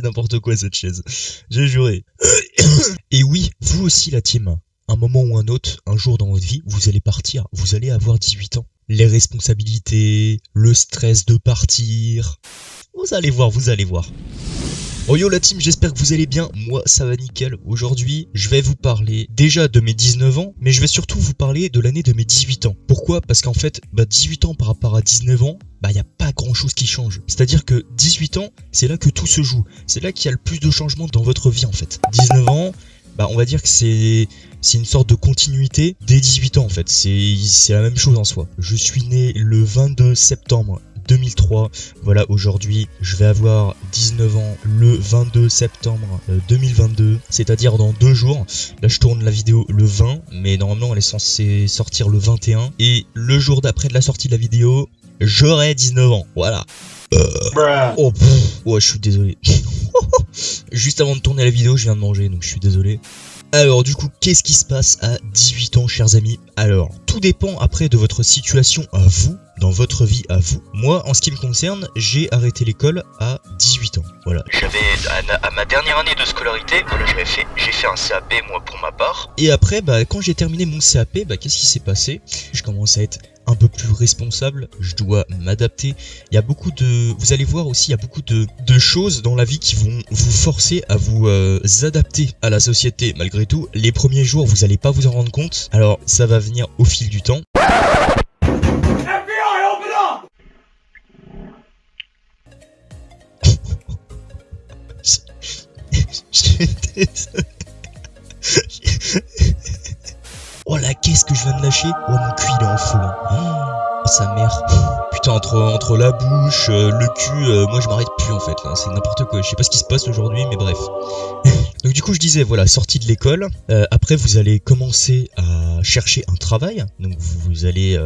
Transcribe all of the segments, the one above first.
c'est n'importe quoi cette chaise. J'ai juré. Et oui, vous aussi la team. Un moment ou un autre, un jour dans votre vie, vous allez partir. Vous allez avoir 18 ans. Les responsabilités, le stress de partir. Vous allez voir, vous allez voir. Oh yo la team, j'espère que vous allez bien, moi ça va nickel. Aujourd'hui, je vais vous parler déjà de mes 19 ans, mais je vais surtout vous parler de l'année de mes 18 ans. Pourquoi ? Parce qu'en fait, 18 ans par rapport à 19 ans, y a pas grand chose qui change. C'est-à-dire que 18 ans, c'est là que tout se joue. C'est là qu'il y a le plus de changements dans votre vie en fait. 19 ans, on va dire que c'est une sorte de continuité des 18 ans en fait. C'est la même chose en soi. Je suis né le 22 septembre 2003, voilà, aujourd'hui je vais avoir 19 ans le 22 septembre 2022, c'est-à-dire dans 2 jours. Là je tourne la vidéo le 20, mais normalement elle est censée sortir le 21, et le jour d'après de la sortie de la vidéo, j'aurai 19 ans, voilà. Oh, ouais, je suis désolé. Juste avant de tourner la vidéo, je viens de manger, donc je suis désolé. Alors du coup, qu'est-ce qui se passe à 18 ans, chers amis? Alors, tout dépend après de votre situation à vous, dans votre vie à vous. Moi, en ce qui me concerne, j'ai arrêté l'école à 18 ans, voilà. J'avais, à ma dernière année de scolarité, voilà, j'ai fait un CAP, moi, pour ma part. Et après, quand j'ai terminé mon CAP, qu'est-ce qui s'est passé? Je commence à être un peu plus responsable, je dois m'adapter. Il y a beaucoup de... Vous allez voir aussi, il y a beaucoup de choses dans la vie qui vont vous forcer à vous adapter à la société. Malgré tout, les premiers jours, vous allez pas vous en rendre compte. Alors, ça va venir au fil du temps. Oh là, qu'est-ce que je viens de lâcher? Oh, mon cul il est en feu. Oh, sa mère. Putain, entre la bouche, le cul, moi je m'arrête plus en fait là, c'est n'importe quoi. Je sais pas ce qui se passe aujourd'hui, mais bref. Donc du coup je disais, voilà, sortie de l'école, après vous allez commencer à chercher un travail, donc vous allez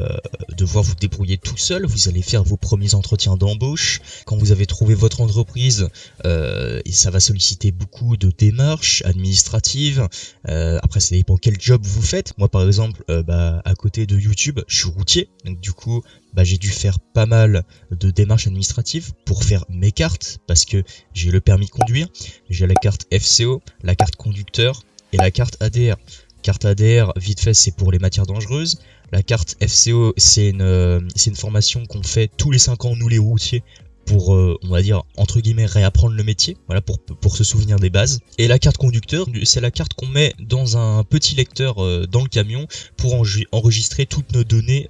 devoir vous débrouiller tout seul, vous allez faire vos premiers entretiens d'embauche. Quand vous avez trouvé votre entreprise, et ça va solliciter beaucoup de démarches administratives, après ça dépend quel job vous faites. Moi par exemple, à côté de YouTube, je suis routier, donc du coup j'ai dû faire pas mal de démarches administratives pour faire mes cartes, parce que j'ai le permis de conduire, j'ai la carte FCO, la carte conducteur et la carte ADR. Carte ADR, vite fait, c'est pour les matières dangereuses. La carte FCO, c'est une formation qu'on fait tous les 5 ans, nous les routiers, pour, on va dire, entre guillemets, réapprendre le métier, voilà, pour se souvenir des bases. Et la carte conducteur, c'est la carte qu'on met dans un petit lecteur dans le camion pour enregistrer toutes nos données,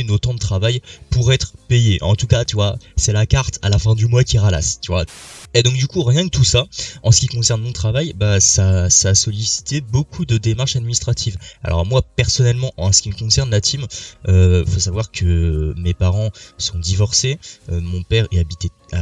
nos temps de travail pour être payé. En tout cas, tu vois, c'est la carte à la fin du mois qui ralasse, tu vois. Et donc du coup, rien que tout ça, en ce qui concerne mon travail, ça a sollicité beaucoup de démarches administratives. Alors moi, personnellement, en ce qui me concerne la team, faut savoir que mes parents sont divorcés, mon père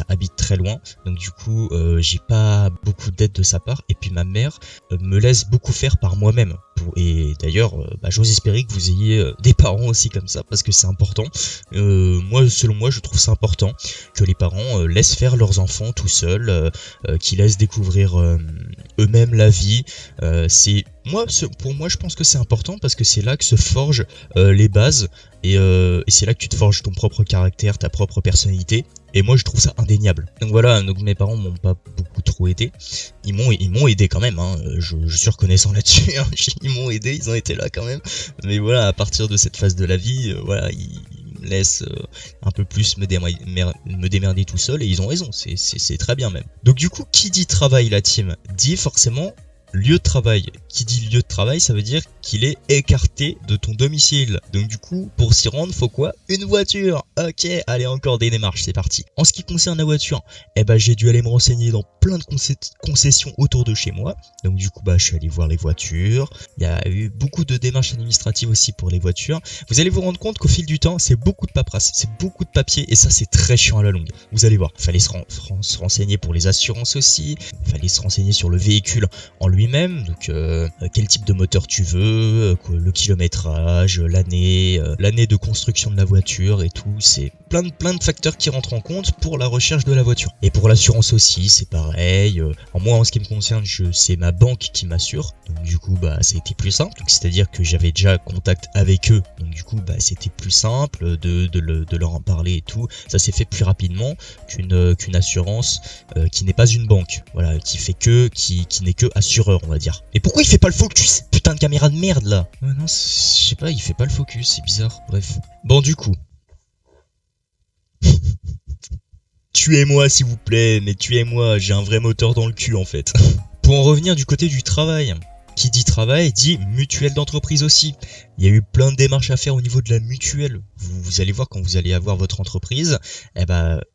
habite très loin, donc du coup, j'ai pas beaucoup d'aide de sa part, et puis ma mère me laisse beaucoup faire par moi-même. Et d'ailleurs, j'ose espérer que vous ayez des parents aussi comme ça, parce que c'est important. Selon moi, je trouve ça important que les parents laissent faire leurs enfants tout seuls, qu'ils laissent découvrir eux-mêmes la vie. Pour moi, je pense que c'est important, parce que c'est là que se forgent les bases, et c'est là que tu te forges ton propre caractère, ta propre personnalité. Et moi je trouve ça indéniable. Donc voilà, donc mes parents m'ont pas beaucoup trop aidé. Ils m'ont aidé quand même, hein. Je suis reconnaissant là-dessus, hein. Ils m'ont aidé, ils ont été là quand même. Mais voilà, à partir de cette phase de la vie, voilà, ils me laissent un peu plus me démerder tout seul, et ils ont raison, c'est très bien même. Donc du coup, qui dit travail, la team, dit forcément lieu de travail. Qui dit lieu de travail, ça veut dire qu'il est écarté de ton domicile. Donc du coup, pour s'y rendre, faut quoi? Une voiture. Ok, allez, encore des démarches, c'est parti. En ce qui concerne la voiture, j'ai dû aller me renseigner dans plein de concessions autour de chez moi. Donc du coup, je suis allé voir les voitures. Il y a eu beaucoup de démarches administratives aussi pour les voitures. Vous allez vous rendre compte qu'au fil du temps, c'est beaucoup de paperasse, c'est beaucoup de papier, et ça c'est très chiant à la longue. Vous allez voir, fallait se renseigner pour les assurances aussi, fallait se renseigner sur le véhicule en lui lui-même, donc quel type de moteur tu veux, le kilométrage, l'année de construction de la voiture et tout, c'est plein de facteurs qui rentrent en compte pour la recherche de la voiture. Et pour l'assurance aussi, c'est pareil. Moi, en ce qui me concerne, c'est ma banque qui m'assure, donc du coup, ça a été plus simple. Donc c'est-à-dire que j'avais déjà contact avec eux, donc du coup, c'était plus simple de leur en parler et tout. Ça s'est fait plus rapidement qu'une assurance qui n'est pas une banque, voilà, qui n'est que assureur, on va dire. Et pourquoi il fait pas le focus, putain de caméra de merde là? Non, je sais pas, il fait pas le focus, c'est bizarre. Bref. Bon, du coup. Tuez-moi s'il vous plaît, mais tuez-moi, j'ai un vrai moteur dans le cul en fait. Pour en revenir du côté du travail, qui dit travail dit mutuelle d'entreprise aussi. Il y a eu plein de démarches à faire au niveau de la mutuelle. Vous allez voir quand vous allez avoir votre entreprise,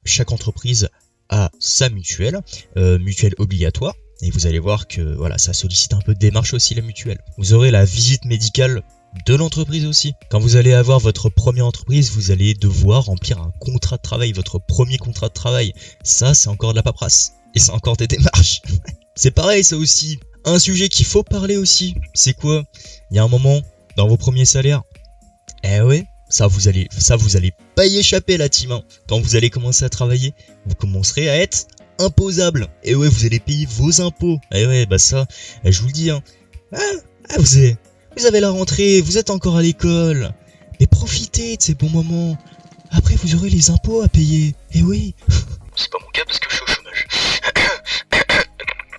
chaque entreprise a sa mutuelle, mutuelle obligatoire. Et vous allez voir que voilà, ça sollicite un peu de démarche aussi la mutuelle. Vous aurez la visite médicale de l'entreprise aussi. Quand vous allez avoir votre première entreprise, vous allez devoir remplir un contrat de travail, votre premier contrat de travail. Ça, c'est encore de la paperasse. Et c'est encore des démarches. C'est pareil, ça aussi. Un sujet qu'il faut parler aussi, c'est quoi? Il y a un moment, dans vos premiers salaires, ça vous allez pas y échapper la team. Quand vous allez commencer à travailler, vous commencerez à être imposable. Et ouais, vous allez payer vos impôts. Et ouais, ça, je vous le dis. Vous avez la rentrée, vous êtes encore à l'école. Mais profitez de ces bons moments. Après, vous aurez les impôts à payer. Et oui. C'est pas mon cas parce que je suis au chômage.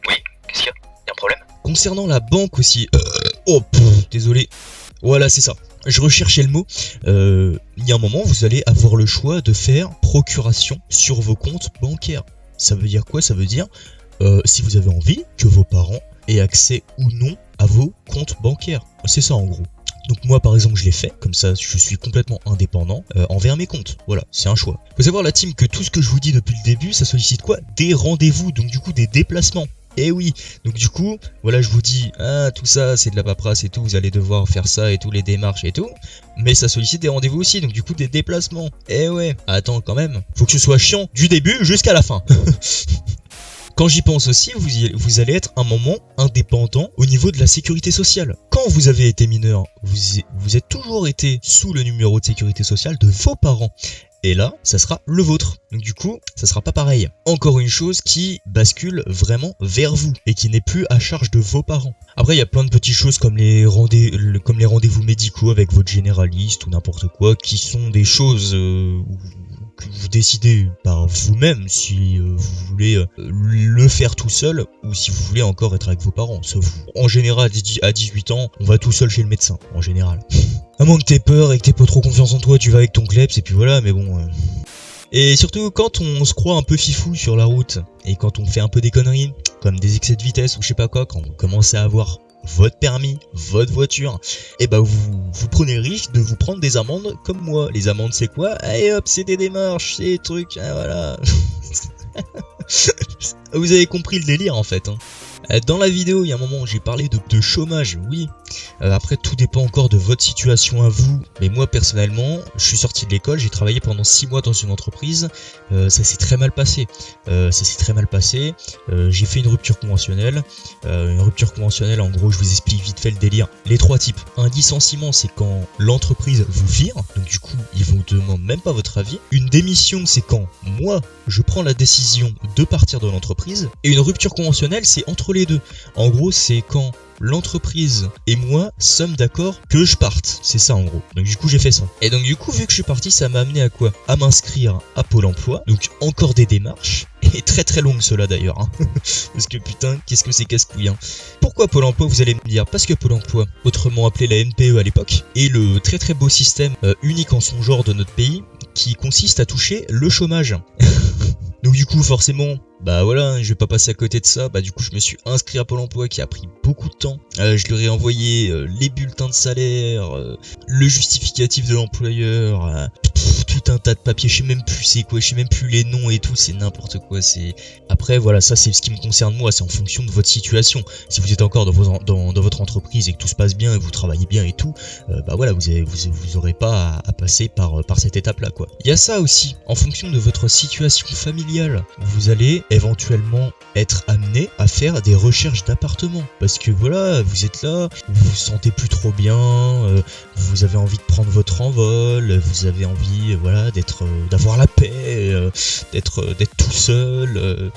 Oui, qu'est-ce qu'il y a? Y'a un problème? Concernant la banque aussi. Désolé. Voilà, c'est ça. Je recherchais le mot. Il y a un moment, vous allez avoir le choix de faire procuration sur vos comptes bancaires. Ça veut dire quoi? Ça veut dire si vous avez envie que vos parents aient accès ou non à vos comptes bancaires. C'est ça en gros. Donc moi par exemple je l'ai fait, comme ça je suis complètement indépendant envers mes comptes. Voilà, c'est un choix. Faut savoir la team que tout ce que je vous dis depuis le début, ça sollicite quoi? Des rendez-vous, donc du coup des déplacements. Et oui, donc du coup, voilà, je vous dis, tout ça c'est de la paperasse et tout, vous allez devoir faire ça et tout, les démarches et tout. Mais ça sollicite des rendez-vous aussi, donc du coup des déplacements. Et ouais, attends quand même, faut que ce soit chiant du début jusqu'à la fin. Quand j'y pense aussi, vous allez être un moment indépendant au niveau de la sécurité sociale. Quand vous avez été mineur, vous êtes toujours été sous le numéro de sécurité sociale de vos parents. Et là, ça sera le vôtre. Donc du coup, ça sera pas pareil. Encore une chose qui bascule vraiment vers vous et qui n'est plus à charge de vos parents. Après, il y a plein de petites choses comme les rendez-vous médicaux avec votre généraliste ou n'importe quoi, qui sont des choses que vous décidez par vous-même si vous voulez le faire tout seul ou si vous voulez encore être avec vos parents. En général, à 18 ans, on va tout seul chez le médecin, en général. À moins que t'aies peur et que t'aies pas trop confiance en toi, tu vas avec ton kleps et puis voilà, mais bon... Et surtout, quand on se croit un peu fifou sur la route, et quand on fait un peu des conneries, comme des excès de vitesse ou je sais pas quoi, quand vous commencez à avoir votre permis, votre voiture, et vous prenez le risque de vous prendre des amendes comme moi. Les amendes c'est quoi? Allez hop, c'est des démarches, c'est des trucs, voilà. Vous avez compris le délire en fait. Dans la vidéo, il y a un moment où j'ai parlé de chômage, oui. Après, tout dépend encore de votre situation à vous. Mais moi, personnellement, je suis sorti de l'école, j'ai travaillé pendant 6 mois dans une entreprise. Ça s'est très mal passé. J'ai fait une rupture conventionnelle. En gros, je vous explique vite fait le délire. Les 3 types. Un licenciement, c'est quand l'entreprise vous vire. Donc du coup, ils vous demandent même pas votre avis. Une démission, c'est quand moi, je prends la décision de partir de l'entreprise. Et une rupture conventionnelle, c'est entre les deux. En gros, c'est quand l'entreprise et moi sommes d'accord que je parte. C'est ça en gros. Donc du coup j'ai fait ça. Et donc du coup vu que je suis parti, ça m'a amené à quoi? À m'inscrire à Pôle emploi. Donc encore des démarches. Et très très longues ceux-là d'ailleurs. Parce que putain, qu'est-ce que c'est casse-couille. Pourquoi Pôle emploi, vous allez me dire? Parce que Pôle emploi, autrement appelé la NPE à l'époque, est le très très beau système unique en son genre de notre pays qui consiste à toucher le chômage. Donc du coup forcément, voilà, je vais pas passer à côté de ça. Du coup je me suis inscrit à Pôle emploi qui a pris beaucoup de temps. Je leur ai envoyé les bulletins de salaire, le justificatif de l'employeur, tout un tas de papiers, je sais même plus c'est quoi, je sais même plus les noms et tout, c'est n'importe quoi. Après voilà, ça c'est ce qui me concerne moi, c'est en fonction de votre situation. Si vous êtes encore dans votre entreprise et que tout se passe bien et que vous travaillez bien et tout, bah voilà, vous aurez pas à passer par cette étape-là, quoi. Il y a ça aussi, en fonction de votre situation familiale, vous allez éventuellement être amené à faire des recherches d'appartements. Parce que voilà, vous êtes là, vous vous sentez plus trop bien, vous avez envie de prendre votre envol, vous avez envie, voilà, d'avoir la paix, d'être tout seul,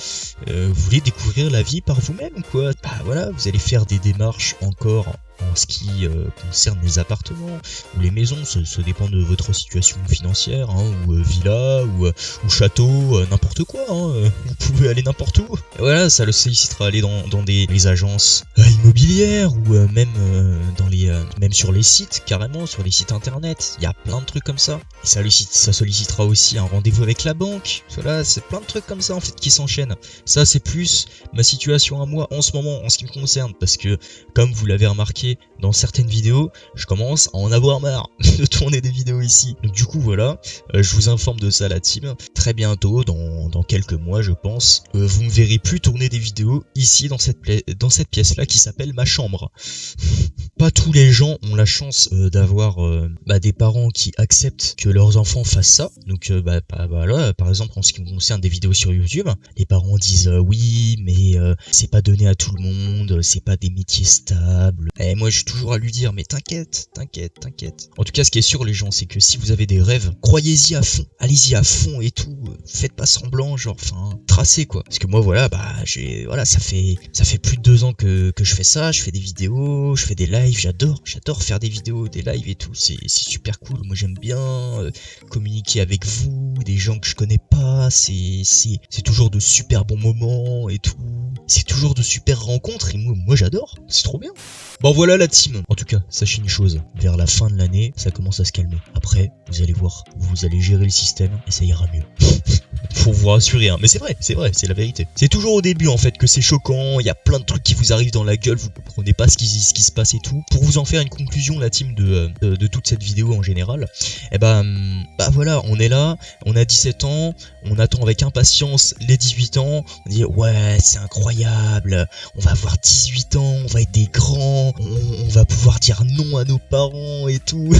vous voulez découvrir la vie par vous-même, quoi. Bah voilà, vous allez faire des démarches encore en ce qui concerne les appartements ou les maisons, ça dépend de votre situation financière, hein, ou villa, ou château, n'importe quoi, hein, vous pouvez aller n'importe où. Et voilà, ça le sollicitera à aller dans des agences immobilières ou même sur les sites, carrément, sur les sites internet, il y a plein de trucs comme ça. Et ça sollicitera aussi un rendez-vous avec la banque, voilà, c'est plein de trucs comme ça en fait qui s'enchaînent. Ça c'est plus ma situation à moi en ce moment, en ce qui me concerne, parce que comme vous l'avez remarqué dans certaines vidéos, je commence à en avoir marre de tourner des vidéos ici. Donc du coup voilà, je vous informe de ça la team. Très bientôt, dans quelques mois je pense, vous ne verrez plus tourner des vidéos ici dans cette pièce là qui s'appelle ma chambre. Pas tous les gens ont la chance d'avoir des parents qui acceptent que leurs enfants fassent ça. Donc voilà, par exemple en ce qui me concerne des vidéos sur YouTube, les parents disent oui mais c'est pas donné à tout le monde, c'est pas des métiers stables. Et moi je suis toujours à lui dire mais t'inquiète. En tout cas ce qui est sûr les gens, c'est que si vous avez des rêves, croyez-y à fond, allez-y à fond et tout, faites pas semblant, genre enfin tracez quoi. Parce que moi voilà, ça fait plus de 2 ans que je fais ça, je fais des vidéos, je fais des lives, j'adore faire des vidéos, des lives et tout, c'est super cool. Moi j'aime bien communiquer avec vous, des gens que je connais pas, c'est toujours de super bons moments et tout. C'est toujours de super rencontres et moi j'adore, c'est trop bien. Bon voilà la team. En tout cas, sachez une chose, vers la fin de l'année, ça commence à se calmer. Après, vous allez voir, vous allez gérer le système et ça ira mieux. Pour vous rassurer, hein. Mais c'est vrai, c'est la vérité. C'est toujours au début en fait que c'est choquant, il y a plein de trucs qui vous arrivent dans la gueule, vous comprenez pas ce qui se passe et tout. Pour vous en faire une conclusion, la team de toute cette vidéo en général, voilà, on est là, on a 17 ans, on attend avec impatience les 18 ans, on dit ouais c'est incroyable, on va avoir 18 ans, on va être des grands, on va pouvoir dire non à nos parents et tout.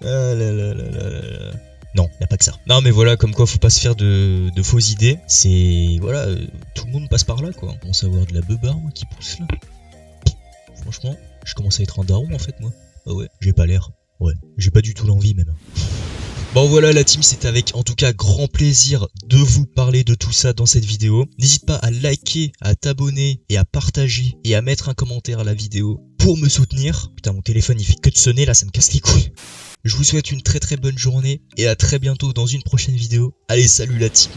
Ah là là là là là. Non, y a pas que ça. Non mais voilà, comme quoi faut pas se faire de fausses idées. C'est voilà, tout le monde passe par là quoi. On commence à avoir de la beubare moi qui pousse là. Franchement, je commence à être un daron en fait moi. Ah ouais, j'ai pas l'air. Ouais, j'ai pas du tout l'envie même. Bon voilà la team, c'était avec en tout cas grand plaisir de vous parler de tout ça dans cette vidéo. N'hésite pas à liker, à t'abonner et à partager et à mettre un commentaire à la vidéo pour me soutenir. Putain mon téléphone il fait que de sonner là, ça me casse les couilles. Je vous souhaite une très bonne journée et à très bientôt dans une prochaine vidéo. Allez salut la team.